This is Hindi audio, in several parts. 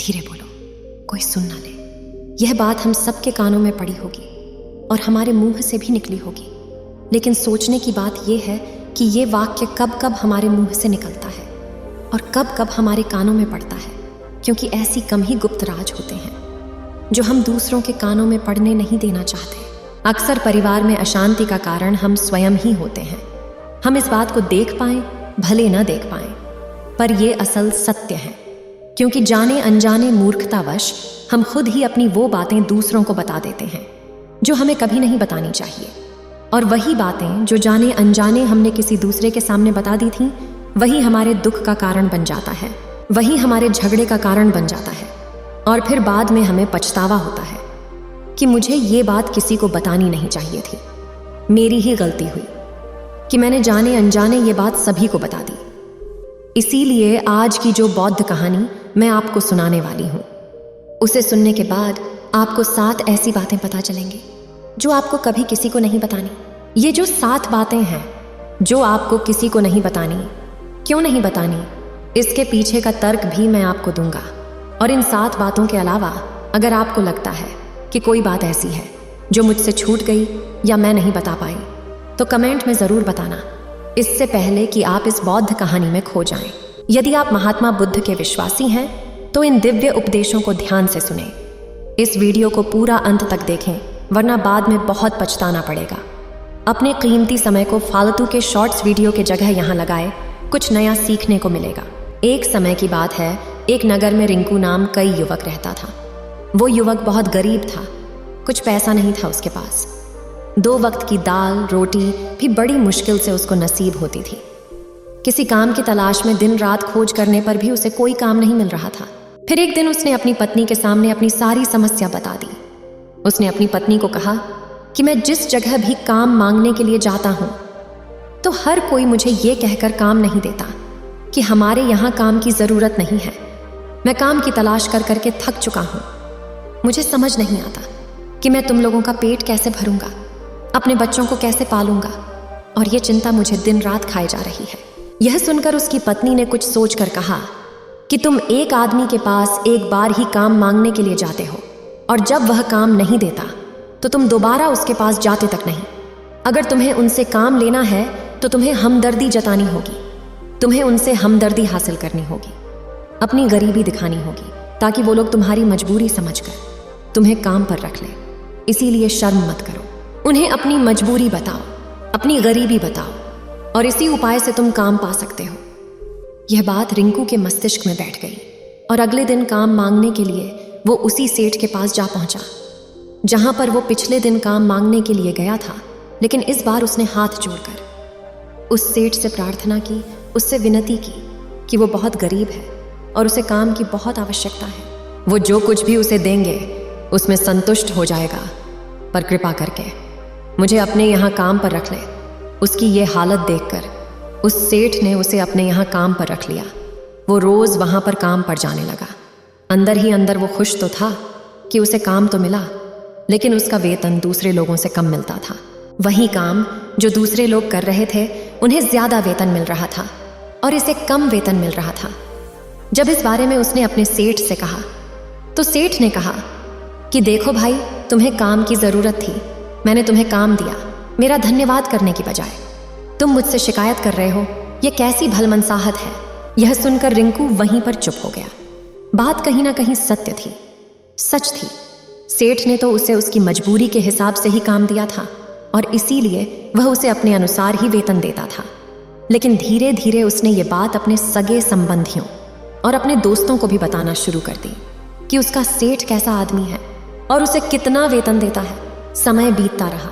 धीरे बोलो, कोई सुन ना ले। यह बात हम सबके कानों में पड़ी होगी और हमारे मुंह से भी निकली होगी, लेकिन सोचने की बात यह है कि ये वाक्य कब कब हमारे मुंह से निकलता है और कब कब हमारे कानों में पड़ता है, क्योंकि ऐसी कम ही गुप्त राज होते हैं जो हम दूसरों के कानों में पड़ने नहीं देना चाहते। अक्सर परिवार में अशांति का कारण हम स्वयं ही होते हैं। हम इस बात को देख पाएं, भले ना देख पाएं, पर यह असल सत्य है, क्योंकि जाने अनजाने मूर्खतावश हम खुद ही अपनी वो बातें दूसरों को बता देते हैं जो हमें कभी नहीं बतानी चाहिए। और वही बातें जो जाने अनजाने हमने किसी दूसरे के सामने बता दी थीं, वही हमारे दुख का कारण बन जाता है, वही हमारे झगड़े का कारण बन जाता है। और फिर बाद में हमें पछतावा होता है कि मुझे ये बात किसी को बतानी नहीं चाहिए थी, मेरी ही गलती हुई कि मैंने जाने अनजाने ये बात सभी को बता दी। इसीलिए आज की जो बौद्ध कहानी मैं आपको सुनाने वाली हूँ, उसे सुनने के बाद आपको 7 ऐसी बातें पता चलेंगी जो आपको कभी किसी को नहीं बतानी। ये जो 7 बातें हैं जो आपको किसी को नहीं बतानी, क्यों नहीं बतानी, इसके पीछे का तर्क भी मैं आपको दूंगा। और इन 7 बातों के अलावा अगर आपको लगता है कि कोई बात ऐसी है जो मुझसे छूट गई या मैं नहीं बता पाई, तो कमेंट में ज़रूर बताना, इससे पहले कि आप इस बौद्ध कहानी में खो जाएं। यदि आप महात्मा बुद्ध के विश्वासी हैं तो इन दिव्य उपदेशों को ध्यान से सुनें। इस वीडियो को पूरा अंत तक देखें, वरना बाद में बहुत पछताना पड़ेगा। अपने कीमती समय को फालतू के शॉर्ट्स वीडियो के जगह यहाँ लगाए, कुछ नया सीखने को मिलेगा। एक समय की बात है, एक नगर में रिंकू नाम कई युवक रहता था। वो युवक बहुत गरीब था, कुछ पैसा नहीं था उसके पास। 2 वक्त की दाल रोटी भी बड़ी मुश्किल से उसको नसीब होती थी। किसी काम की तलाश में दिन रात खोज करने पर भी उसे कोई काम नहीं मिल रहा था। फिर एक दिन उसने अपनी पत्नी के सामने अपनी सारी समस्या बता दी। उसने अपनी पत्नी को कहा कि मैं जिस जगह भी काम मांगने के लिए जाता हूँ तो हर कोई मुझे ये कहकर काम नहीं देता कि हमारे यहाँ काम की ज़रूरत नहीं है। मैं काम की तलाश कर करके थक चुका हूँ। मुझे समझ नहीं आता कि मैं तुम लोगों का पेट कैसे भरूंगा, अपने बच्चों को कैसे पालूंगा, और ये चिंता मुझे दिन रात खाए जा रही है। यह सुनकर उसकी पत्नी ने कुछ सोचकर कहा कि तुम एक आदमी के पास एक बार ही काम मांगने के लिए जाते हो, और जब वह काम नहीं देता तो तुम दोबारा उसके पास जाते तक नहीं। अगर तुम्हें उनसे काम लेना है तो तुम्हें हमदर्दी जतानी होगी, तुम्हें उनसे हमदर्दी हासिल करनी होगी, अपनी गरीबी दिखानी होगी, ताकि वो लोग तुम्हारी मजबूरी समझकर तुम्हें काम पर रख ले। इसीलिए शर्म मत करो, उन्हें अपनी मजबूरी बताओ, अपनी गरीबी बताओ, और इसी उपाय से तुम काम पा सकते हो। यह बात रिंकू के मस्तिष्क में बैठ गई और अगले दिन काम मांगने के लिए वो उसी सेठ के पास जा पहुंचा जहां पर वो पिछले दिन काम मांगने के लिए गया था। लेकिन इस बार उसने हाथ जोड़कर उस सेठ से प्रार्थना की, उससे विनती की कि वो बहुत गरीब है और उसे काम की बहुत आवश्यकता है। वो जो कुछ भी उसे देंगे उसमें संतुष्ट हो जाएगा, पर कृपा करके मुझे अपने यहाँ काम पर रख ले। उसकी ये हालत देखकर उस सेठ ने उसे अपने यहाँ काम पर रख लिया। वो रोज़ वहाँ पर काम पर जाने लगा। अंदर ही अंदर वो खुश तो था कि उसे काम तो मिला, लेकिन उसका वेतन दूसरे लोगों से कम मिलता था। वही काम जो दूसरे लोग कर रहे थे उन्हें ज़्यादा वेतन मिल रहा था और इसे कम वेतन मिल रहा था। जब इस बारे में उसने अपने सेठ से कहा तो सेठ ने कहा कि देखो भाई, तुम्हें काम की ज़रूरत थी, मैंने तुम्हें काम दिया, मेरा धन्यवाद करने की बजाय तुम मुझसे शिकायत कर रहे हो, यह कैसी भलमनसाहत है। यह सुनकर रिंकू वहीं पर चुप हो गया। बात कहीं ना कहीं सत्य थी, सच थी। सेठ ने तो उसे उसकी मजबूरी के हिसाब से ही काम दिया था और इसीलिए वह उसे अपने अनुसार ही वेतन देता था। लेकिन धीरे धीरे उसने ये बात अपने सगे संबंधियों और अपने दोस्तों को भी बताना शुरू कर दी कि उसका सेठ कैसा आदमी है और उसे कितना वेतन देता है। समय बीतता रहा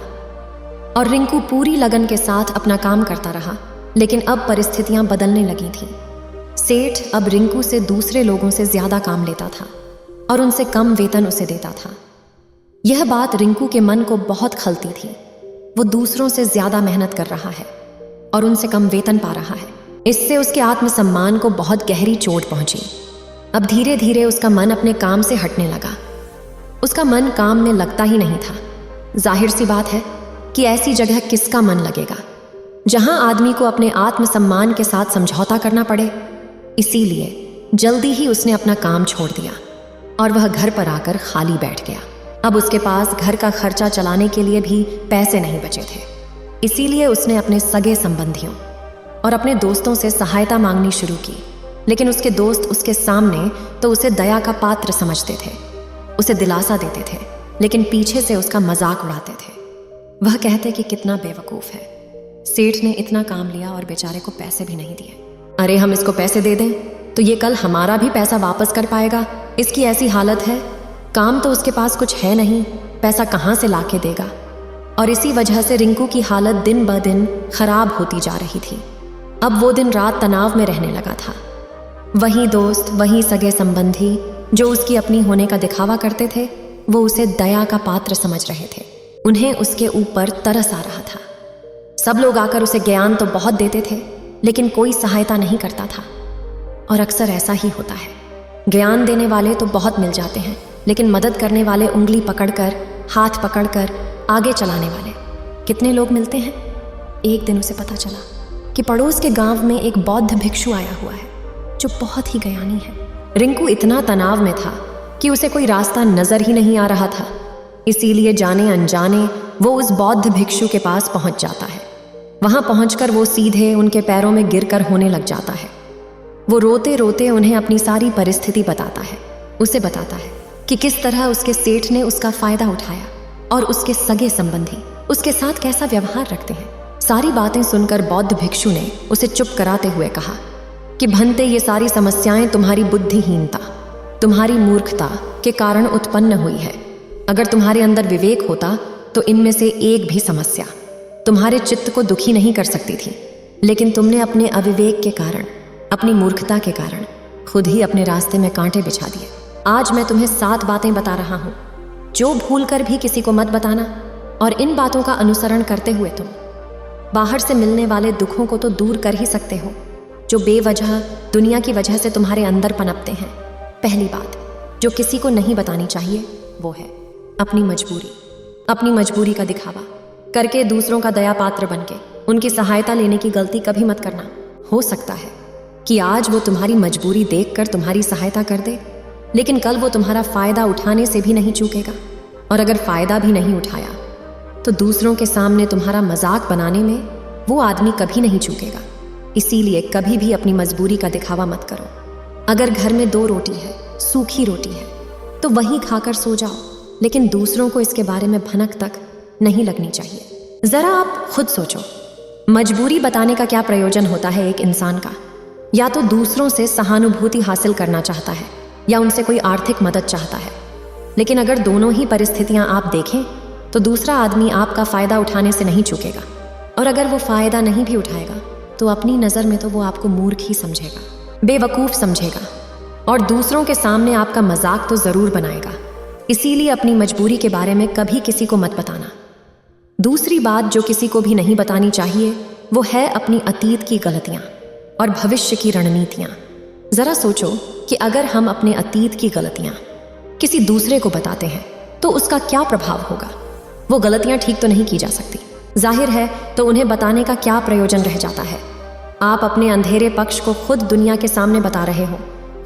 और रिंकू पूरी लगन के साथ अपना काम करता रहा, लेकिन अब परिस्थितियां बदलने लगी थीं। सेठ अब रिंकू से दूसरे लोगों से ज्यादा काम लेता था और उनसे कम वेतन उसे देता था। यह बात रिंकू के मन को बहुत खलती थी। वो दूसरों से ज्यादा मेहनत कर रहा है और उनसे कम वेतन पा रहा है। इससे उसके आत्मसम्मान को बहुत गहरी चोट पहुंची। अब धीरे धीरे उसका मन अपने काम से हटने लगा। उसका मन काम में लगता ही नहीं था। जाहिर सी बात है कि ऐसी जगह किसका मन लगेगा जहां आदमी को अपने आत्मसम्मान के साथ समझौता करना पड़े। इसीलिए जल्दी ही उसने अपना काम छोड़ दिया और वह घर पर आकर खाली बैठ गया। अब उसके पास घर का खर्चा चलाने के लिए भी पैसे नहीं बचे थे। इसीलिए उसने अपने सगे संबंधियों और अपने दोस्तों से सहायता मांगनी शुरू की। लेकिन उसके दोस्त उसके सामने तो उसे दया का पात्र समझते थे, उसे दिलासा देते थे, लेकिन पीछे से उसका मजाक उड़ाते थे। वह कहते कि कितना बेवकूफ़ है, सेठ ने इतना काम लिया और बेचारे को पैसे भी नहीं दिए। अरे हम इसको पैसे दे दें तो ये कल हमारा भी पैसा वापस कर पाएगा, इसकी ऐसी हालत है, काम तो उसके पास कुछ है नहीं, पैसा कहाँ से लाके देगा। और इसी वजह से रिंकू की हालत दिन ब दिन खराब होती जा रही थी। अब वो दिन रात तनाव में रहने लगा था। वही दोस्त, वही सगे संबंधी जो उसकी अपनी होने का दिखावा करते थे, वो उसे दया का पात्र समझ रहे थे। उन्हें उसके ऊपर तरस आ रहा था। सब लोग आकर उसे ज्ञान तो बहुत देते थे, लेकिन कोई सहायता नहीं करता था। और अक्सर ऐसा ही होता है, ज्ञान देने वाले तो बहुत मिल जाते हैं, लेकिन मदद करने वाले, उंगली पकड़कर, हाथ पकड़कर आगे चलाने वाले कितने लोग मिलते हैं। एक दिन उसे पता चला कि पड़ोस के गांव में एक बौद्ध भिक्षु आया हुआ है जो बहुत ही ज्ञानी है। रिंकू इतना तनाव में था कि उसे कोई रास्ता नजर ही नहीं आ रहा था। इसीलिए जाने अनजाने वो उस बौद्ध भिक्षु के पास पहुंच जाता है। वहां पहुंचकर वो सीधे उनके पैरों में गिरकर होने लग जाता है। वो रोते रोते उन्हें अपनी सारी परिस्थिति बताता है। उसे बताता है कि किस तरह उसके सेठ ने उसका फायदा उठाया और उसके सगे संबंधी उसके साथ कैसा व्यवहार रखते हैं। सारी बातें सुनकर बौद्ध भिक्षु ने उसे चुप कराते हुए कहा कि भंते, ये सारी समस्याएं तुम्हारी बुद्धिहीनता, तुम्हारी मूर्खता के कारण उत्पन्न हुई है। अगर तुम्हारे अंदर विवेक होता तो इनमें से एक भी समस्या तुम्हारे चित्त को दुखी नहीं कर सकती थी, लेकिन तुमने अपने अविवेक के कारण, अपनी मूर्खता के कारण खुद ही अपने रास्ते में कांटे बिछा दिए। आज मैं तुम्हें 7 बातें बता रहा हूं जो भूल कर भी किसी को मत बताना, और इन बातों का अनुसरण करते हुए तुम बाहर से मिलने वाले दुखों को तो दूर कर ही सकते हो जो बेवजह दुनिया की वजह से तुम्हारे अंदर पनपते हैं। पहली बात जो किसी को नहीं बतानी चाहिए वो है अपनी मजबूरी। अपनी मजबूरी का दिखावा करके दूसरों का दया पात्र बनके उनकी सहायता लेने की गलती कभी मत करना। हो सकता है कि आज वो तुम्हारी मजबूरी देखकर तुम्हारी सहायता कर दे, लेकिन कल वो तुम्हारा फायदा उठाने से भी नहीं चूकेगा। और अगर फायदा भी नहीं उठाया तो दूसरों के सामने तुम्हारा मजाक बनाने में वो आदमी कभी नहीं चूकेगा। इसीलिए कभी भी अपनी मजबूरी का दिखावा मत करो। अगर घर में 2 रोटी है, सूखी रोटी है, तो वही खाकर सो जाओ, लेकिन दूसरों को इसके बारे में भनक तक नहीं लगनी चाहिए। जरा आप खुद सोचो, मजबूरी बताने का क्या प्रयोजन होता है एक इंसान का? या तो दूसरों से सहानुभूति हासिल करना चाहता है या उनसे कोई आर्थिक मदद चाहता है। लेकिन अगर दोनों ही परिस्थितियां आप देखें तो दूसरा आदमी आपका फायदा उठाने से नहीं चूकेगा, और अगर वो फायदा नहीं भी उठाएगा तो अपनी नज़र में तो वो आपको मूर्ख ही समझेगा, बेवकूफ़ समझेगा, और दूसरों के सामने आपका मजाक तो ज़रूर बनाएगा। इसीलिए अपनी मजबूरी के बारे में कभी किसी को मत बताना। दूसरी बात जो किसी को भी नहीं बतानी चाहिए वो है अपनी अतीत की गलतियाँ और भविष्य की रणनीतियाँ। ज़रा सोचो कि अगर हम अपने अतीत की गलतियाँ किसी दूसरे को बताते हैं तो उसका क्या प्रभाव होगा। वो गलतियाँ ठीक तो नहीं की जा सकती, जाहिर है, तो उन्हें बताने का क्या प्रयोजन रह जाता है। आप अपने अंधेरे पक्ष को खुद दुनिया के सामने बता रहे हो,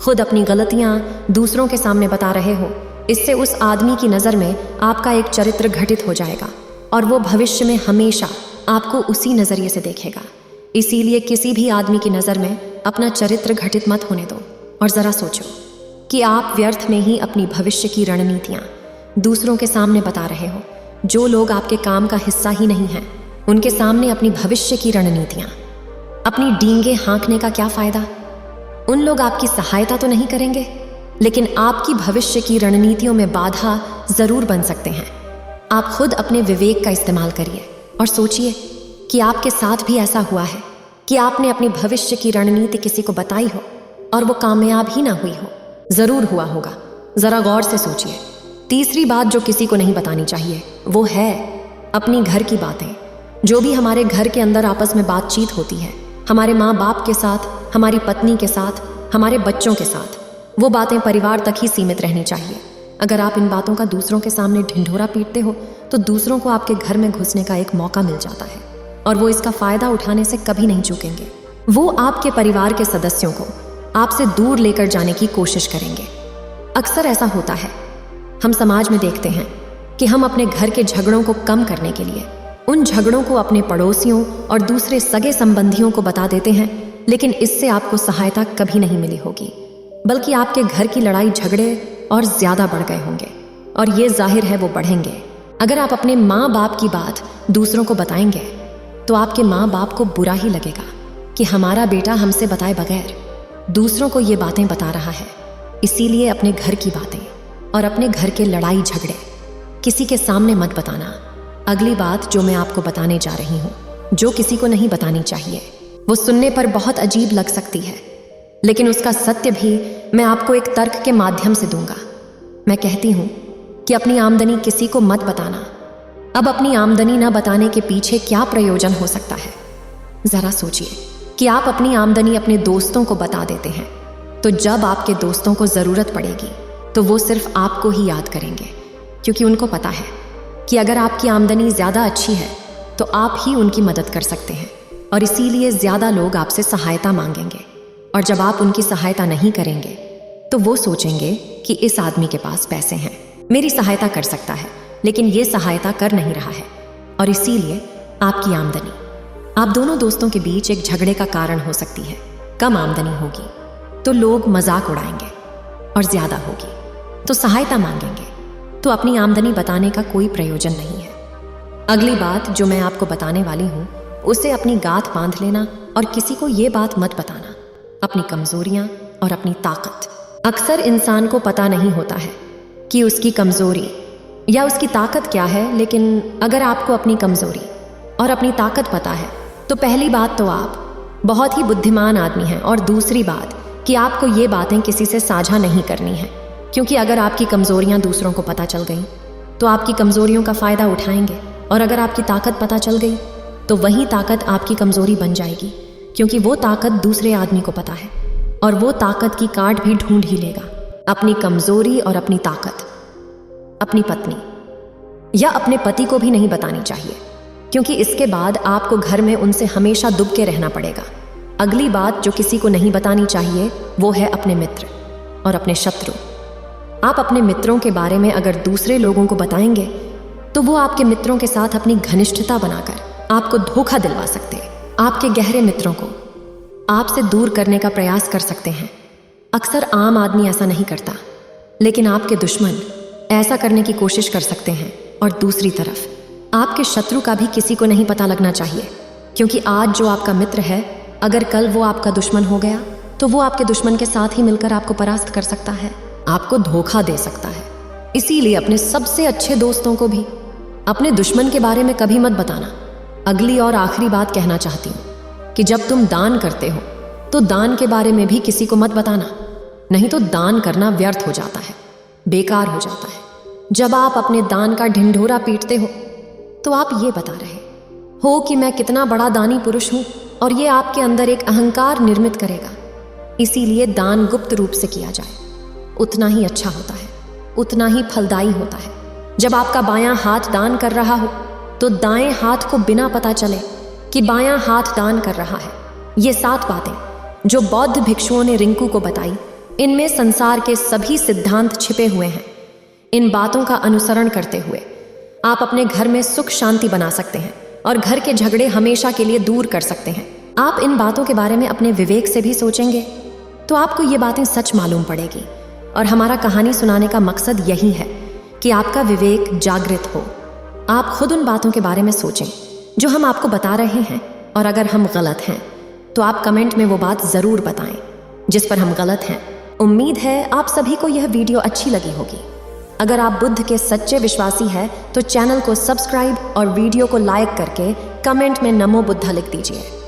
खुद अपनी गलतियां दूसरों के सामने बता रहे हो। इससे उस आदमी की नज़र में आपका एक चरित्र घटित हो जाएगा और वो भविष्य में हमेशा आपको उसी नज़रिए से देखेगा। इसीलिए किसी भी आदमी की नज़र में अपना चरित्र घटित मत होने दो, और ज़रा सोचो कि आप व्यर्थ में ही अपनी भविष्य की रणनीतियाँ दूसरों के सामने बता रहे हो। जो लोग आपके काम का हिस्सा ही नहीं हैं, उनके सामने अपनी भविष्य की रणनीतियाँ, अपनी डींगे हाँकने का क्या फ़ायदा? उन लोग आपकी सहायता तो नहीं करेंगे, लेकिन आपकी भविष्य की रणनीतियों में बाधा ज़रूर बन सकते हैं। आप खुद अपने विवेक का इस्तेमाल करिए और सोचिए कि आपके साथ भी ऐसा हुआ है कि आपने अपनी भविष्य की रणनीति किसी को बताई हो और वो कामयाब ही ना हुई हो। ज़रूर हुआ होगा, ज़रा गौर से सोचिए। तीसरी बात जो किसी को नहीं बतानी चाहिए वो है अपनी घर की बातें। जो भी हमारे घर के अंदर आपस में बातचीत होती है, हमारे माँ बाप के साथ, हमारी पत्नी के साथ, हमारे बच्चों के साथ, वो बातें परिवार तक ही सीमित रहनी चाहिए। अगर आप इन बातों का दूसरों के सामने ढिंढोरा पीटते हो तो दूसरों को आपके घर में घुसने का एक मौका मिल जाता है और वो इसका फायदा उठाने से कभी नहीं चूकेंगे। वो आपके परिवार के सदस्यों को आपसे दूर लेकर जाने की कोशिश करेंगे। अक्सर ऐसा होता है, हम समाज में देखते हैं कि हम अपने घर के झगड़ों को कम करने के लिए उन झगड़ों को अपने पड़ोसियों और दूसरे सगे संबंधियों को बता देते हैं, लेकिन इससे आपको सहायता कभी नहीं मिली होगी, बल्कि आपके घर की लड़ाई झगड़े और ज्यादा बढ़ गए होंगे। और ये जाहिर है वो बढ़ेंगे। अगर आप अपने माँ बाप की बात दूसरों को बताएंगे तो आपके माँ बाप को बुरा ही लगेगा कि हमारा बेटा हमसे बताए बगैर दूसरों को ये बातें बता रहा है। इसीलिए अपने घर की बातें और अपने घर के लड़ाई झगड़े किसी के सामने मत बताना। अगली बात जो मैं आपको बताने जा रही हूँ, जो किसी को नहीं बतानी चाहिए, वो सुनने पर बहुत अजीब लग सकती है, लेकिन उसका सत्य भी मैं आपको एक तर्क के माध्यम से दूंगा। मैं कहती हूँ कि अपनी आमदनी किसी को मत बताना। अब अपनी आमदनी न बताने के पीछे क्या प्रयोजन हो सकता है? जरा सोचिए कि आप अपनी आमदनी अपने दोस्तों को बता देते हैं, तो जब आपके दोस्तों को जरूरत पड़ेगी तो वो सिर्फ आपको ही याद करेंगे, क्योंकि उनको पता है कि अगर आपकी आमदनी ज्यादा अच्छी है तो आप ही उनकी मदद कर सकते हैं, और इसीलिए ज्यादा लोग आपसे सहायता मांगेंगे। और जब आप उनकी सहायता नहीं करेंगे तो वो सोचेंगे कि इस आदमी के पास पैसे हैं, मेरी सहायता कर सकता है, लेकिन ये सहायता कर नहीं रहा है। और इसीलिए आपकी आमदनी आप दोनों दोस्तों के बीच एक झगड़े का कारण हो सकती है। कम आमदनी होगी तो लोग मजाक उड़ाएंगे, और ज्यादा होगी तो सहायता मांगेंगे, तो अपनी आमदनी बताने का कोई प्रयोजन नहीं है। अगली बात जो मैं आपको बताने वाली हूँ, उसे अपनी गांठ बांध लेना और किसी को ये बात मत बताना, अपनी कमजोरियां और अपनी ताकत। अक्सर इंसान को पता नहीं होता है कि उसकी कमजोरी या उसकी ताकत क्या है, लेकिन अगर आपको अपनी कमजोरी और अपनी ताकत पता है तो पहली बात तो आप बहुत ही बुद्धिमान आदमी हैं, और दूसरी बात कि आपको ये बातें किसी से साझा नहीं करनी है, क्योंकि अगर आपकी कमजोरियां दूसरों को पता चल गई तो आपकी कमजोरियों का फायदा उठाएंगे, और अगर आपकी ताकत पता चल गई तो वही ताकत आपकी कमजोरी बन जाएगी, क्योंकि वो ताकत दूसरे आदमी को पता है, और वो ताकत की काट भी ढूंढ ही लेगा। अपनी कमजोरी और अपनी ताकत अपनी पत्नी या अपने पति को भी नहीं बतानी चाहिए, क्योंकि इसके बाद आपको घर में उनसे हमेशा दुब के रहना पड़ेगा। अगली बात जो किसी को नहीं बतानी चाहिए वो है अपने मित्र और अपने शत्रु। आप अपने मित्रों के बारे में अगर दूसरे लोगों को बताएंगे तो वो आपके मित्रों के साथ अपनी घनिष्ठता बनाकर आपको धोखा दिलवा सकते हैं। आपके गहरे मित्रों को आपसे दूर करने का प्रयास कर सकते हैं। अक्सर आम आदमी ऐसा नहीं करता, लेकिन आपके दुश्मन ऐसा करने की कोशिश कर सकते हैं। और दूसरी तरफ आपके शत्रु का भी किसी को नहीं पता लगना चाहिए, क्योंकि आज जो आपका मित्र है, अगर कल वो आपका दुश्मन हो गया तो वो आपके दुश्मन के साथ ही मिलकर आपको परास्त कर सकता है, आपको धोखा दे सकता है। इसीलिए अपने सबसे अच्छे दोस्तों को भी अपने दुश्मन के बारे में कभी मत बताना। अगली और आखिरी बात कहना चाहती हूँ कि जब तुम दान करते हो तो दान के बारे में भी किसी को मत बताना, नहीं तो दान करना व्यर्थ हो जाता है, बेकार हो जाता है। जब आप अपने दान का ढिंढोरा पीटते हो तो आप ये बता रहे हो कि मैं कितना बड़ा दानी पुरुष हूं, और ये आपके अंदर एक अहंकार निर्मित करेगा। इसीलिए दान गुप्त रूप से किया जाए, उतना ही अच्छा होता है, उतना ही फलदायी होता है। जब आपका बायां हाथ दान कर रहा हो तो दाएं हाथ को बिना पता चले कि बायां हाथ दान कर रहा है। ये 7 बातें जो बौद्ध भिक्षुओं ने रिंकू को बताई, इनमें संसार के सभी सिद्धांत छिपे हुए हैं। इन बातों का अनुसरण करते हुए आप अपने घर में सुख शांति बना सकते हैं और घर के झगड़े हमेशा के लिए दूर कर सकते हैं। आप इन बातों के बारे में अपने विवेक से भी सोचेंगे तो आपको ये बातें सच मालूम पड़ेगी। और हमारा कहानी सुनाने का मकसद यही है कि आपका विवेक जागृत हो। आप खुद उन बातों के बारे में सोचें जो हम आपको बता रहे हैं, और अगर हम गलत हैं तो आप कमेंट में वो बात जरूर बताएं जिस पर हम गलत हैं। उम्मीद है आप सभी को यह वीडियो अच्छी लगी होगी। अगर आप बुद्ध के सच्चे विश्वासी हैं तो चैनल को सब्सक्राइब और वीडियो को लाइक करके कमेंट में नमो बुद्धा लिख दीजिए।